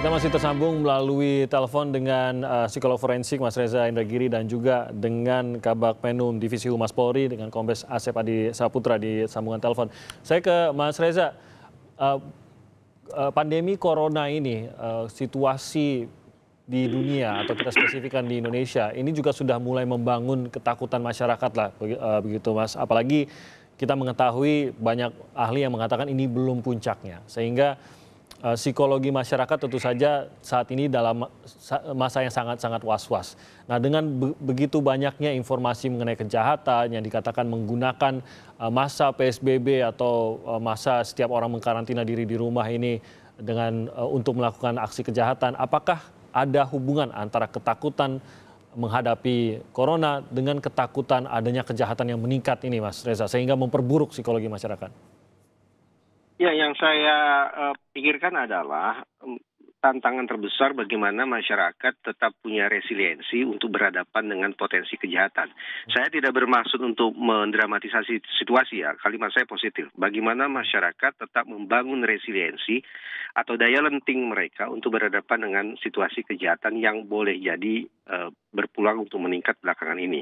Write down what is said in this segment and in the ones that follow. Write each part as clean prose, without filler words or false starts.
Kita masih tersambung melalui telepon dengan psikolog forensik Mas Reza Indragiri dan juga dengan Kabag Penum Divisi Humas Polri dengan Kombes Asep Adi Saputra di sambungan telepon. Saya ke Mas Reza, pandemi corona ini, situasi di dunia atau kita spesifikkan di Indonesia ini juga sudah mulai membangun ketakutan masyarakat lah, begitu Mas. Apalagi kita mengetahui banyak ahli yang mengatakan ini belum puncaknya, sehingga psikologi masyarakat tentu saja saat ini dalam masa yang sangat-sangat was-was. Nah, dengan begitu banyaknya informasi mengenai kejahatan yang dikatakan menggunakan masa PSBB atau masa setiap orang mengkarantina diri di rumah ini dengan untuk melakukan aksi kejahatan, apakah ada hubungan antara ketakutan menghadapi corona dengan ketakutan adanya kejahatan yang meningkat ini, Mas Reza, sehingga memperburuk psikologi masyarakat? Ya, yang saya pikirkan adalah tantangan terbesar bagaimana masyarakat tetap punya resiliensi untuk berhadapan dengan potensi kejahatan. Saya tidak bermaksud untuk mendramatisasi situasi ya, kalimat saya positif. Bagaimana masyarakat tetap membangun resiliensi atau daya lenting mereka untuk berhadapan dengan situasi kejahatan yang boleh jadi berpulang untuk meningkat belakangan ini.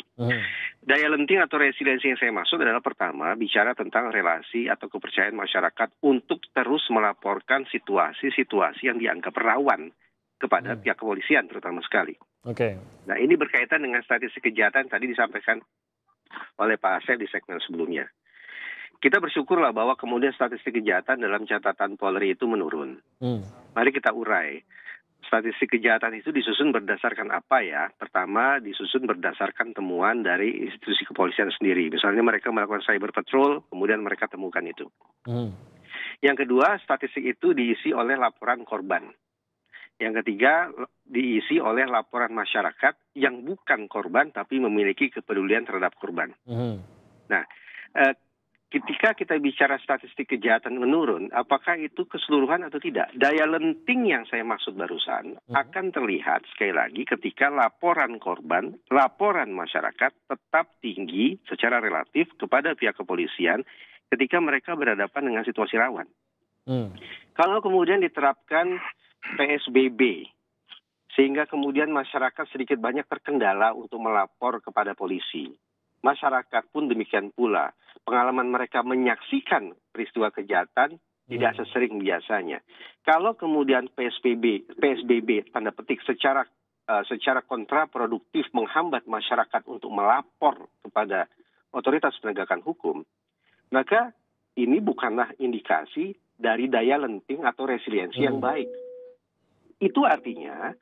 Daya lenting atau resiliensi yang saya maksud adalah pertama, bicara tentang relasi atau kepercayaan masyarakat untuk terus melaporkan situasi-situasi yang dianggap rawan kepada pihak kepolisian terutama sekali. Nah, ini berkaitan dengan statistik kejahatan tadi disampaikan oleh Pak Asep di segmen sebelumnya. Kita bersyukurlah bahwa kemudian statistik kejahatan dalam catatan Polri itu menurun. Mari kita urai. Statistik kejahatan itu disusun berdasarkan apa ya? Pertama, disusun berdasarkan temuan dari institusi kepolisian sendiri. Misalnya mereka melakukan cyber patrol, kemudian mereka temukan itu. Yang kedua, statistik itu diisi oleh laporan korban. Yang ketiga, diisi oleh laporan masyarakat yang bukan korban tapi memiliki kepedulian terhadap korban. Nah, ketika kita bicara statistik kejahatan menurun, apakah itu keseluruhan atau tidak? Daya lenting yang saya maksud barusan akan terlihat sekali lagi ketika laporan korban, laporan masyarakat tetap tinggi secara relatif kepada pihak kepolisian ketika mereka berhadapan dengan situasi rawan. Kalau kemudian diterapkan PSBB, sehingga kemudian masyarakat sedikit banyak terkendala untuk melapor kepada polisi. Masyarakat pun demikian pula. Pengalaman mereka menyaksikan peristiwa kejahatan tidak sesering biasanya. Kalau kemudian PSBB tanda petik secara kontraproduktif menghambat masyarakat untuk melapor kepada otoritas penegakan hukum, maka ini bukanlah indikasi dari daya lenting atau resiliensi yang baik. Itu artinya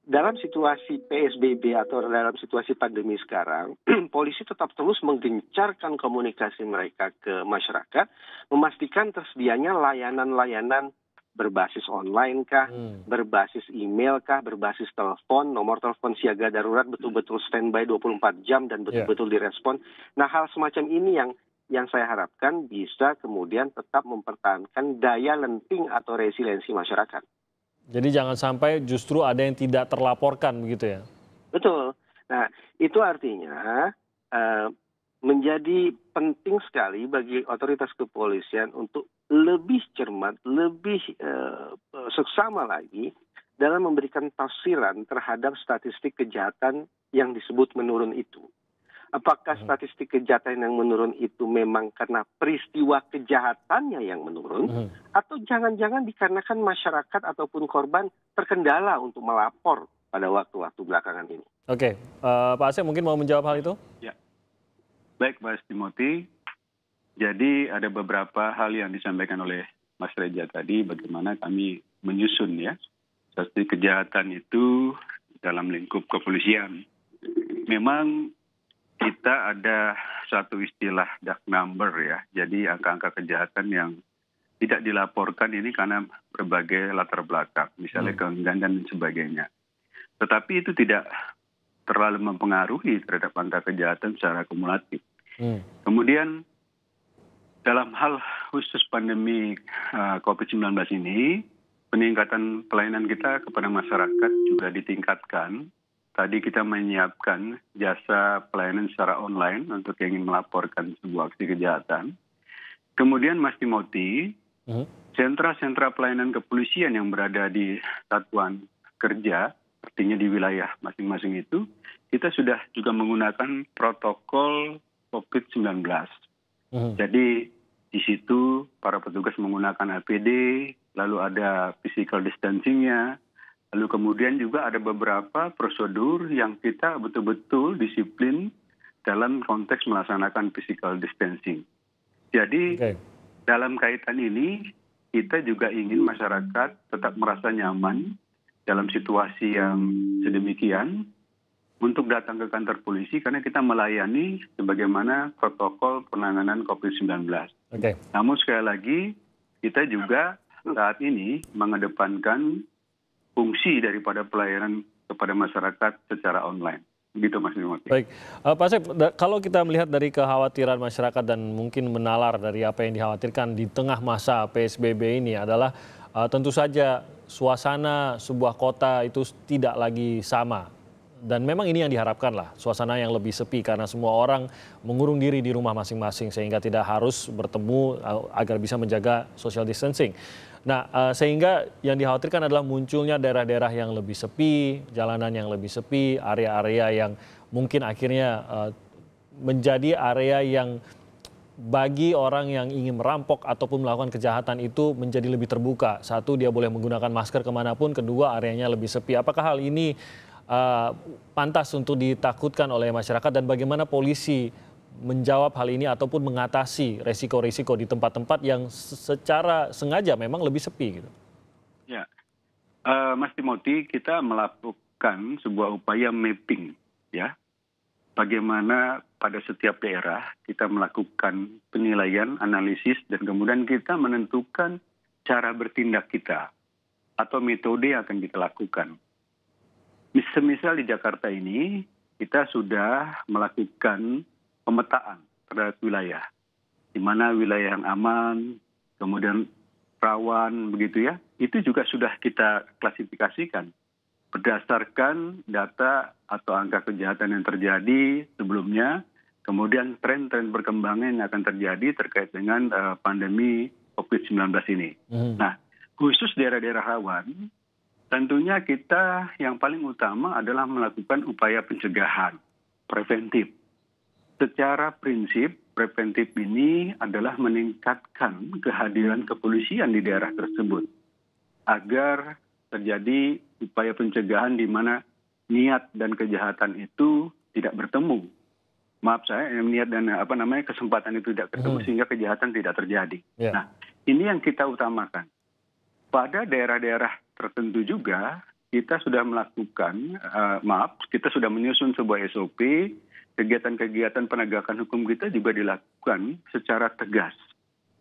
dalam situasi PSBB atau dalam situasi pandemi sekarang, polisi tetap terus menggencarkan komunikasi mereka ke masyarakat, memastikan tersedianya layanan-layanan berbasis online kah, berbasis email kah, berbasis telepon, nomor telepon siaga darurat betul-betul standby 24 jam dan betul-betul direspon. Nah, hal semacam ini yang saya harapkan bisa kemudian tetap mempertahankan daya lenting atau resiliensi masyarakat. Jadi jangan sampai justru ada yang tidak terlaporkan begitu ya? Betul. Nah, itu artinya menjadi penting sekali bagi otoritas kepolisian untuk lebih cermat, lebih seksama lagi dalam memberikan tafsiran terhadap statistik kejahatan yang disebut menurun itu. Apakah statistik kejahatan yang menurun itu memang karena peristiwa kejahatannya yang menurun, atau jangan-jangan dikarenakan masyarakat ataupun korban terkendala untuk melapor pada waktu-waktu belakangan ini? Oke, Pak Asep mungkin mau menjawab hal itu? Ya, baik Mas Timothy. Jadi ada beberapa hal yang disampaikan oleh Mas Reza tadi, bagaimana kami menyusun ya statistik kejahatan itu dalam lingkup kepolisian. Memang kita ada satu istilah dark number ya, jadi angka-angka kejahatan yang tidak dilaporkan ini karena berbagai latar belakang, misalnya keengganan dan sebagainya. Tetapi itu tidak terlalu mempengaruhi terhadap angka kejahatan secara kumulatif. Kemudian dalam hal khusus pandemi COVID-19 ini, peningkatan pelayanan kita kepada masyarakat juga ditingkatkan. Tadi kita menyiapkan jasa pelayanan secara online untuk yang ingin melaporkan sebuah aksi kejahatan. Kemudian Mas Timothy, sentra-sentra pelayanan kepolisian yang berada di satuan kerja, artinya di wilayah masing-masing itu, kita sudah juga menggunakan protokol COVID-19. Jadi di situ para petugas menggunakan APD, lalu ada physical distancing-nya, lalu kemudian juga ada beberapa prosedur yang kita betul-betul disiplin dalam konteks melaksanakan physical distancing. Jadi dalam kaitan ini, kita juga ingin masyarakat tetap merasa nyaman dalam situasi yang sedemikian untuk datang ke kantor polisi karena kita melayani sebagaimana protokol penanganan COVID-19. Namun sekali lagi, kita juga saat ini mengedepankan fungsi daripada pelayanan kepada masyarakat secara online. Begitu Mas Timothy. Baik, Pak Asep, kalau kita melihat dari kekhawatiran masyarakat dan mungkin menalar dari apa yang dikhawatirkan di tengah masa PSBB ini adalah tentu saja suasana sebuah kota itu tidak lagi sama. Dan memang ini yang diharapkan lah, suasana yang lebih sepi karena semua orang mengurung diri di rumah masing-masing sehingga tidak harus bertemu agar bisa menjaga social distancing. Nah, sehingga yang dikhawatirkan adalah munculnya daerah-daerah yang lebih sepi, jalanan yang lebih sepi, area-area yang mungkin akhirnya menjadi area yang bagi orang yang ingin merampok ataupun melakukan kejahatan itu menjadi lebih terbuka. Satu, dia boleh menggunakan masker kemanapun, kedua, areanya lebih sepi. Apakah hal ini pantas untuk ditakutkan oleh masyarakat dan bagaimana polisi menjawab hal ini ataupun mengatasi resiko-resiko di tempat-tempat yang secara sengaja memang lebih sepi gitu? Ya, Mas Timothy, kita melakukan sebuah upaya mapping, ya, bagaimana pada setiap daerah kita melakukan penilaian, analisis, dan kemudian kita menentukan cara bertindak kita atau metode yang akan kita lakukan. Misal di Jakarta ini, kita sudah melakukan pemetaan terhadap wilayah, di mana wilayah yang aman, kemudian rawan, begitu ya, itu juga sudah kita klasifikasikan berdasarkan data atau angka kejahatan yang terjadi sebelumnya, kemudian tren-tren perkembangan yang akan terjadi terkait dengan pandemi COVID-19 ini. Nah, khusus daerah-daerah rawan, tentunya kita yang paling utama adalah melakukan upaya pencegahan, preventif. Secara prinsip, preventif ini adalah meningkatkan kehadiran kepolisian di daerah tersebut agar terjadi upaya pencegahan di mana niat dan kejahatan itu tidak bertemu. Maaf saya, niat dan kesempatan itu tidak ketemu sehingga kejahatan tidak terjadi. Nah, ini yang kita utamakan. Pada daerah-daerah tertentu juga kita sudah melakukan, kita sudah menyusun sebuah SOP. Kegiatan-kegiatan penegakan hukum kita juga dilakukan secara tegas.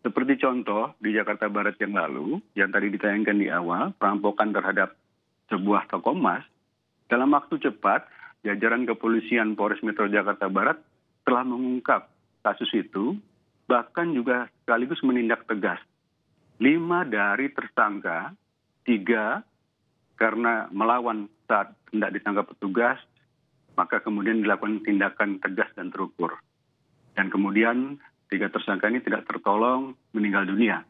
Seperti contoh di Jakarta Barat yang lalu, yang tadi ditayangkan di awal, perampokan terhadap sebuah toko emas, dalam waktu cepat, jajaran kepolisian Polres Metro Jakarta Barat telah mengungkap kasus itu, bahkan juga sekaligus menindak tegas. 5 dari tersangka, 3 karena melawan saat hendak ditangkap petugas, maka kemudian dilakukan tindakan tegas dan terukur. Dan kemudian 3 tersangka ini tidak tertolong, meninggal dunia.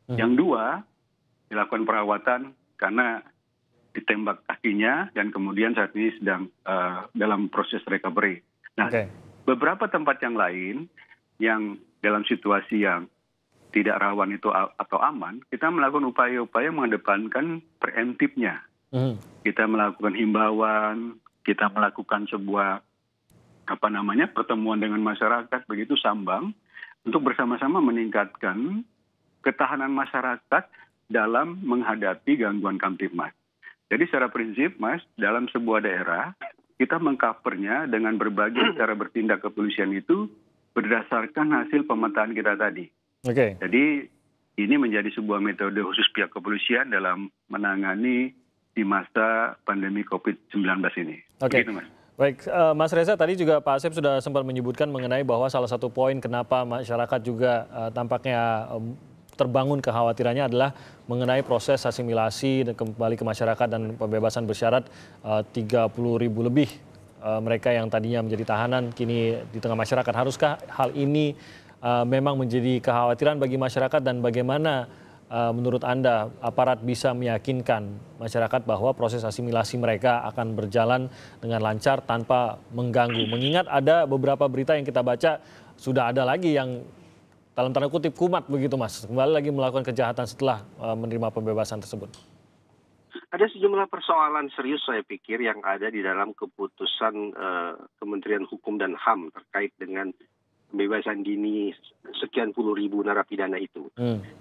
Yang 2 dilakukan perawatan karena ditembak kakinya dan kemudian saat ini sedang dalam proses recovery. Nah, beberapa tempat yang lain yang dalam situasi yang tidak rawan itu atau aman, kita melakukan upaya-upaya mengedepankan preemptifnya. Kita melakukan himbauan, kita melakukan sebuah pertemuan dengan masyarakat begitu sambang untuk bersama-sama meningkatkan ketahanan masyarakat dalam menghadapi gangguan Kamtibmas. Jadi secara prinsip, Mas, dalam sebuah daerah kita mengcovernya dengan berbagai cara bertindak kepolisian itu berdasarkan hasil pemetaan kita tadi. Jadi ini menjadi sebuah metode khusus pihak kepolisian dalam menangani di masa pandemi COVID-19 ini. Begitu, Mas. Baik, Mas Reza, tadi juga Pak Asep sudah sempat menyebutkan mengenai bahwa salah satu poin kenapa masyarakat juga tampaknya terbangun kekhawatirannya adalah mengenai proses asimilasi dan kembali ke masyarakat dan pembebasan bersyarat 30.000 lebih mereka yang tadinya menjadi tahanan kini di tengah masyarakat. Haruskah hal ini memang menjadi kekhawatiran bagi masyarakat dan bagaimana menurut Anda aparat bisa meyakinkan masyarakat bahwa proses asimilasi mereka akan berjalan dengan lancar tanpa mengganggu? Mengingat ada beberapa berita yang kita baca sudah ada lagi yang dalam tanda kutip kumat begitu Mas, kembali lagi melakukan kejahatan setelah menerima pembebasan tersebut. Ada sejumlah persoalan serius saya pikir yang ada di dalam keputusan Kementerian Hukum dan HAM terkait dengan pembebasan dini sekian puluh ribu narapidana itu.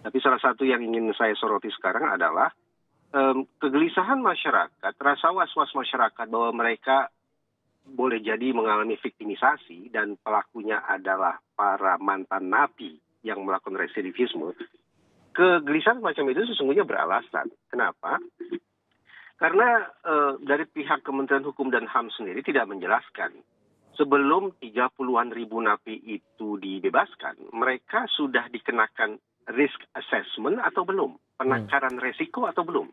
Tapi salah satu yang ingin saya soroti sekarang adalah kegelisahan masyarakat, rasa was-was masyarakat bahwa mereka boleh jadi mengalami viktimisasi dan pelakunya adalah para mantan napi yang melakukan residivisme. Kegelisahan macam itu sesungguhnya beralasan. Kenapa? Karena dari pihak Kementerian Hukum dan HAM sendiri tidak menjelaskan. Sebelum 30-an ribu napi itu dibebaskan, mereka sudah dikenakan risk assessment atau belum? Penakaran resiko atau belum?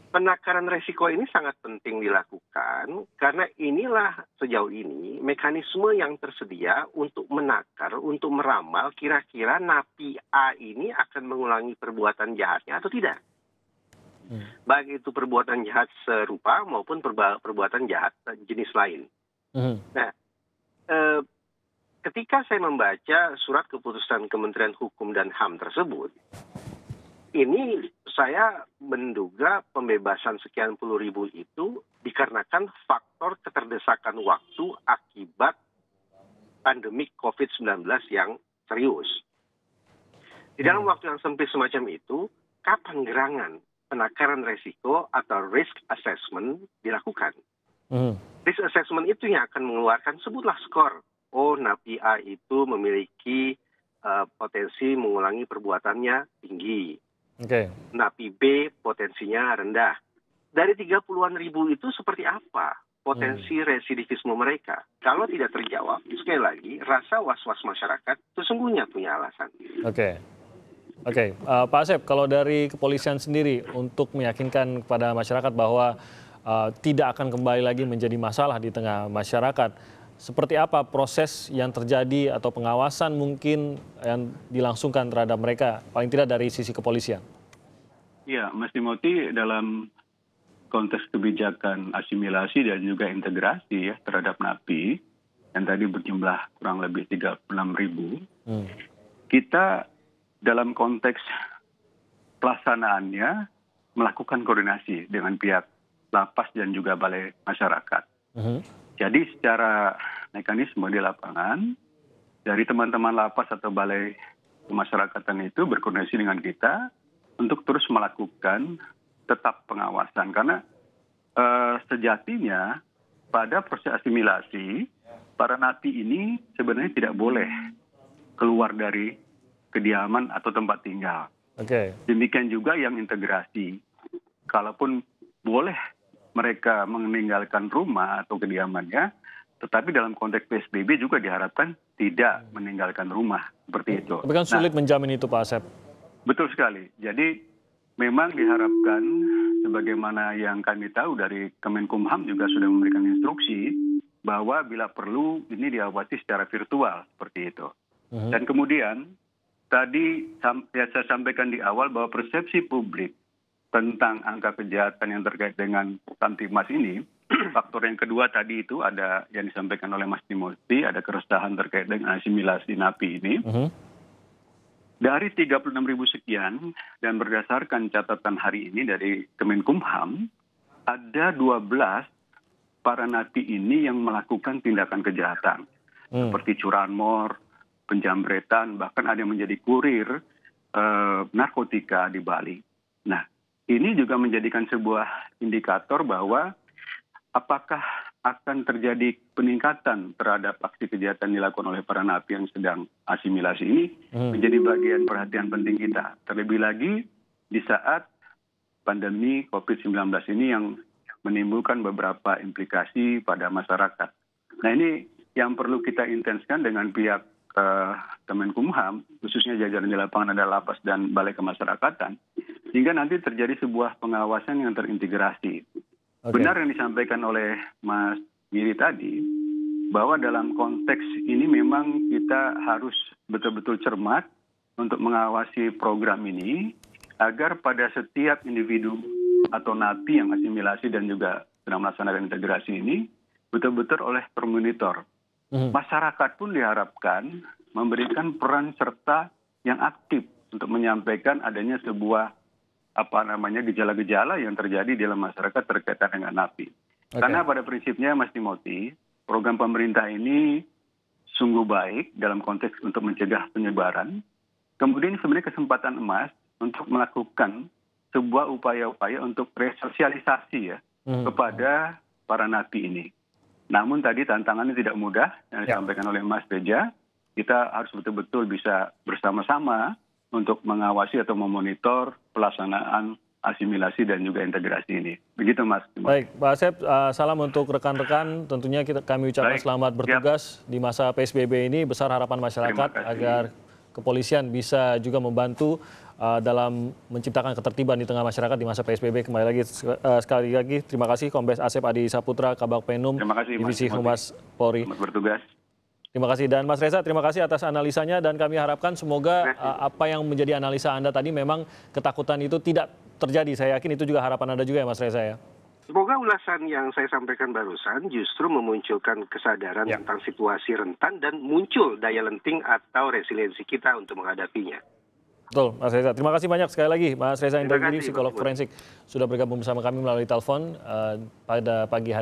Penakaran resiko ini sangat penting dilakukan karena inilah sejauh ini mekanisme yang tersedia untuk menakar, untuk meramal kira-kira napi A ini akan mengulangi perbuatan jahatnya atau tidak. Baik itu perbuatan jahat serupa maupun perbuatan jahat jenis lain. Nah, ketika saya membaca surat keputusan Kementerian Hukum dan HAM tersebut, ini saya menduga pembebasan sekian puluh ribu itu dikarenakan faktor keterdesakan waktu akibat pandemi COVID-19 yang serius. Di dalam waktu yang sempit semacam itu, kapan gerangan penakaran resiko atau risk assessment dilakukan? Risk assessment itu yang akan mengeluarkan, sebutlah skor. Oh, napi A itu memiliki potensi mengulangi perbuatannya tinggi. Napi B potensinya rendah. Dari 30-an ribu itu seperti apa potensi residivisme mereka? Kalau tidak terjawab, sekali lagi, rasa was-was masyarakat sesungguhnya punya alasan. Pak Asep, kalau dari kepolisian sendiri untuk meyakinkan kepada masyarakat bahwa tidak akan kembali lagi menjadi masalah di tengah masyarakat, seperti apa proses yang terjadi atau pengawasan mungkin yang dilangsungkan terhadap mereka, paling tidak dari sisi kepolisian? Ya, Mas Timothy, dalam konteks kebijakan asimilasi dan juga integrasi ya terhadap napi, yang tadi berjumlah kurang lebih 36.000, kita dalam konteks pelaksanaannya melakukan koordinasi dengan pihak lapas dan juga balai masyarakat. Jadi secara mekanisme di lapangan, dari teman-teman lapas atau balai pemasyarakatan itu berkoordinasi dengan kita untuk terus melakukan tetap pengawasan. Karena sejatinya pada proses asimilasi, para napi ini sebenarnya tidak boleh keluar dari kediaman atau tempat tinggal. Demikian juga yang integrasi. Kalaupun boleh mereka meninggalkan rumah atau kediamannya, tetapi dalam konteks PSBB juga diharapkan tidak meninggalkan rumah, seperti itu. Tapi kan sulit menjamin itu, Pak Asep. Betul sekali. Jadi memang diharapkan, sebagaimana yang kami tahu dari Kemenkumham juga sudah memberikan instruksi, bahwa bila perlu ini diawasi secara virtual, seperti itu. Dan kemudian, tadi saya sampaikan di awal bahwa persepsi publik tentang angka kejahatan yang terkait dengan Kamtibmas ini, faktor yang kedua tadi itu ada yang disampaikan oleh Mas Timothy, ada keresahan terkait dengan asimilasi napi ini. Dari 36.000 sekian, dan berdasarkan catatan hari ini dari Kemenkumham, ada 12 para napi ini yang melakukan tindakan kejahatan, seperti curanmor, penjambretan, bahkan ada yang menjadi kurir narkotika di Bali. Nah, ini juga menjadikan sebuah indikator bahwa apakah akan terjadi peningkatan terhadap aksi kejahatan dilakukan oleh para napi yang sedang asimilasi ini menjadi bagian perhatian penting kita. Terlebih lagi di saat pandemi COVID-19 ini yang menimbulkan beberapa implikasi pada masyarakat. Nah, ini yang perlu kita intenskan dengan pihak Kemenkumham, khususnya jajaran di lapangan ada lapas dan balai kemasyarakatan, sehingga nanti terjadi sebuah pengawasan yang terintegrasi. Benar yang disampaikan oleh Mas Giri tadi, bahwa dalam konteks ini memang kita harus betul-betul cermat untuk mengawasi program ini, agar pada setiap individu atau napi yang asimilasi dan juga sedang melaksanakan integrasi ini betul-betul oleh termonitor. Masyarakat pun diharapkan memberikan peran serta yang aktif untuk menyampaikan adanya sebuah gejala-gejala yang terjadi di dalam masyarakat terkaitan dengan napi. Karena pada prinsipnya Mas Timothy, program pemerintah ini sungguh baik dalam konteks untuk mencegah penyebaran. Kemudian sebenarnya kesempatan emas untuk melakukan sebuah upaya-upaya untuk resosialisasi ya kepada para napi ini. Namun tadi tantangannya tidak mudah yang disampaikan oleh Mas Reja. Kita harus betul-betul bisa bersama-sama untuk mengawasi atau memonitor pelaksanaan asimilasi dan juga integrasi ini. Begitu Mas. Baik, Pak Asep, salam untuk rekan-rekan. Tentunya kami ucapkan selamat bertugas di masa PSBB ini. Besar harapan masyarakat agar kepolisian bisa juga membantu dalam menciptakan ketertiban di tengah masyarakat di masa PSBB. Kembali lagi sekali lagi terima kasih Kombes Asep Adi Saputra, Kabag Penum, Divisi Humas Polri. Selamat bertugas. Terima kasih. Dan Mas Reza, terima kasih atas analisanya dan kami harapkan semoga apa yang menjadi analisa Anda tadi memang ketakutan itu tidak terjadi. Saya yakin itu juga harapan Anda juga ya Mas Reza ya. Semoga ulasan yang saya sampaikan barusan justru memunculkan kesadaran tentang situasi rentan dan muncul daya lenting atau resiliensi kita untuk menghadapinya. Betul, Mas Reza. Terima kasih banyak sekali lagi Mas Reza Indragiri, psikolog forensik, sudah bergabung bersama kami melalui telepon pada pagi hari.